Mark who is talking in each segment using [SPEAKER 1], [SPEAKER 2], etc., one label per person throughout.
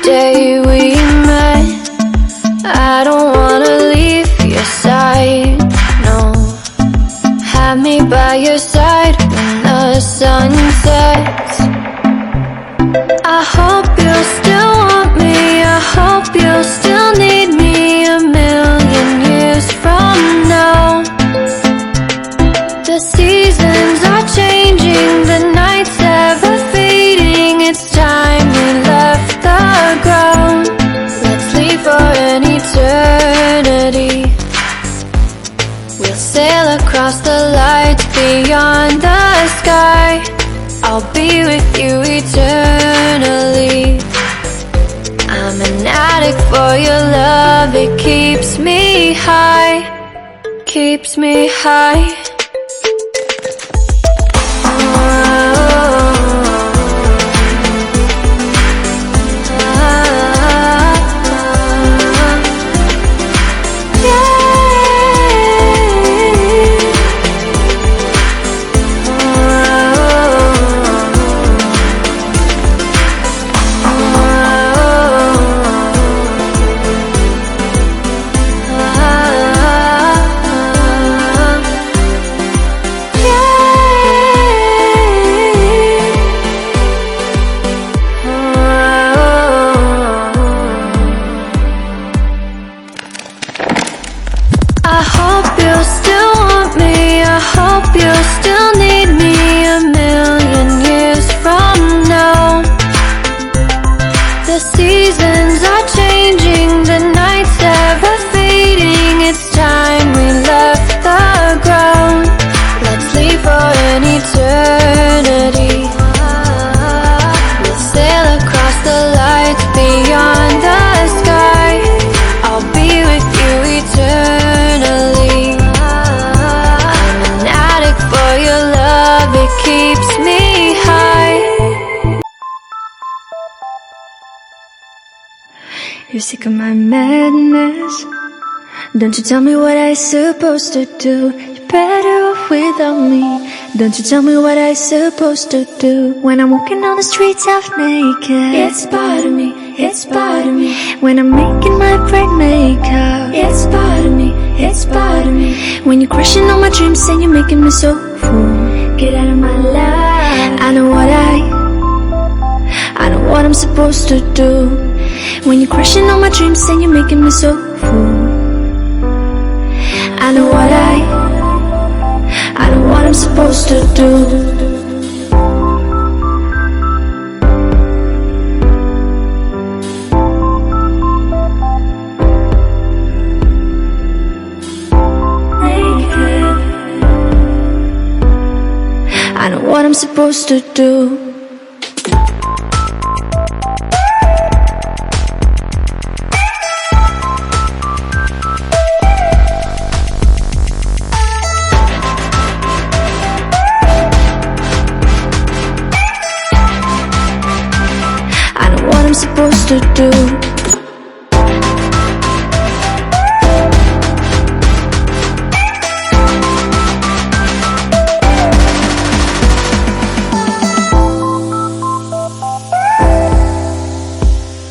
[SPEAKER 1] day we met. I don't wanna leave your side, no. Have me by your side when the sun sets. I hope you'll still want me, I hope you'll still need me a million years from now. The seasons are changing, the nights ever fading. It's time we left the ground. Let's leave for an eternity. We'll sail across the lights beyond the sky. I'll be with you eternally. I'm an addict for your love, it keeps me high, keeps me high.
[SPEAKER 2] You're sick of my madness. Don't you tell me what I'm supposed to do. You're better off without me. Don't you tell me what I'm supposed to do. When I'm walking on the streets half naked, it's part of me, it's part of me. When I'm making my bright makeup, it's part of me, it's part of me. When you're crushing on my dreams and you're making me so full, get out of my life. I know what I'm supposed to do. When you're crushing on my dreams and you're making me so full, I know what I'm supposed to do. I know what I'm supposed to do. Supposed to do.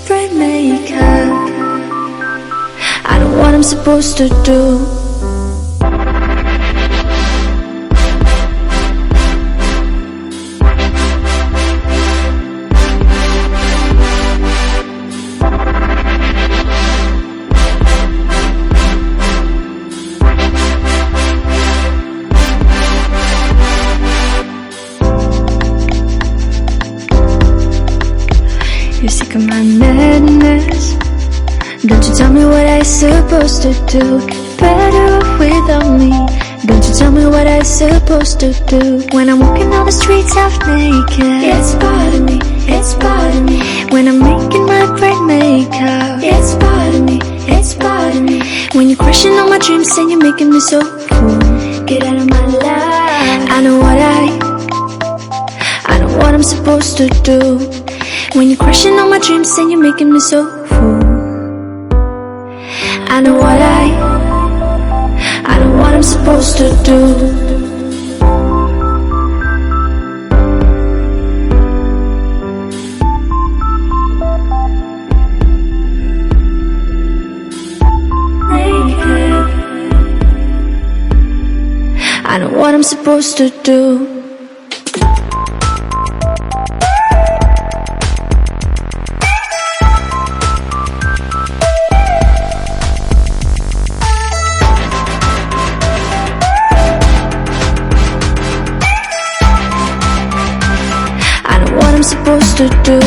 [SPEAKER 2] Bright makeup. I know what I'm supposed to do. You're sick of my madness. Don't you tell me what I'm supposed to do. You're better off without me. Don't you tell me what I'm supposed to do. When I'm walking on the streets half naked, it's part of me, it's part of me. When I'm making my bright makeup, it's part of me, it's part of me. When you're crushing on my dreams and you're making me so full, get out of my life. I know what I'm supposed to do. When you're crushing on my dreams and you're making me so full, I know what I'm supposed to do. I know what I'm supposed to do. I know what I'm supposed to do.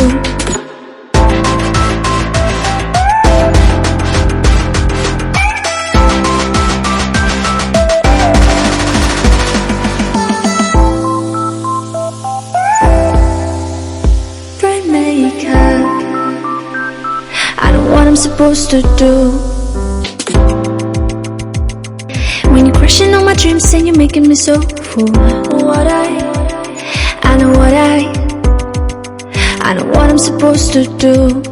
[SPEAKER 2] Supposed to do. When you're crushing on my dreams and you're making me so full. I know what I'm supposed to do.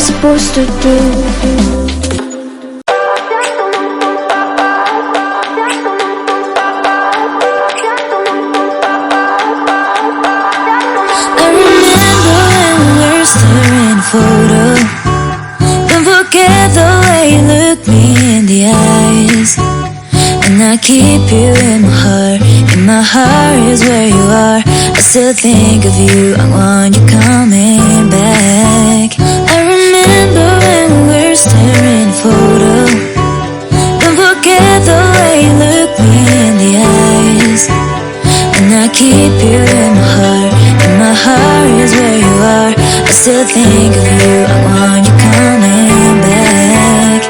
[SPEAKER 2] Supposed to do.
[SPEAKER 1] I remember when we were staring a photo. Don't forget the way you look me in the eyes. And I keep you in my heart. In my heart is where you are. I still think of you. I want you coming back. I remember when we were staring a photo. Don't forget the way you look me in the eyes. And I keep you in my heart. In my heart is where you are. I still think of you. I want you coming back.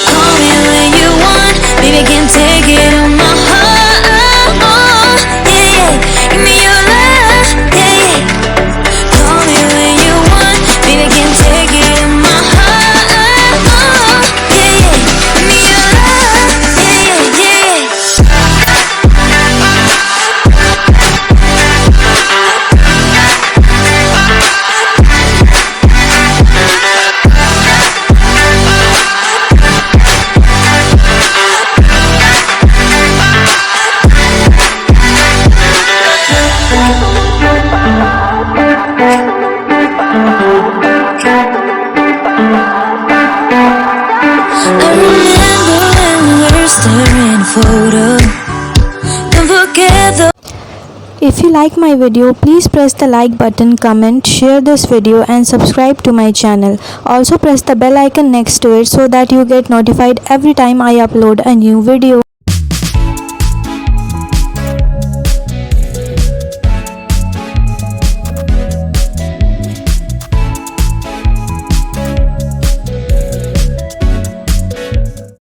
[SPEAKER 1] Call me when you want. Baby, can't take it on my heart. Yeah, yeah. Give me your love. Yeah, yeah. Call me when you want. Baby, can't take it on my heart. Yeah, yeah. Give me your love. Yeah, yeah, yeah. I remember when we were staring a photo. Don't forget the.
[SPEAKER 3] If you like my video, please press the like button, comment, share this video and subscribe to my channel. Also press the bell icon next to it so that you get notified every time I upload a new video.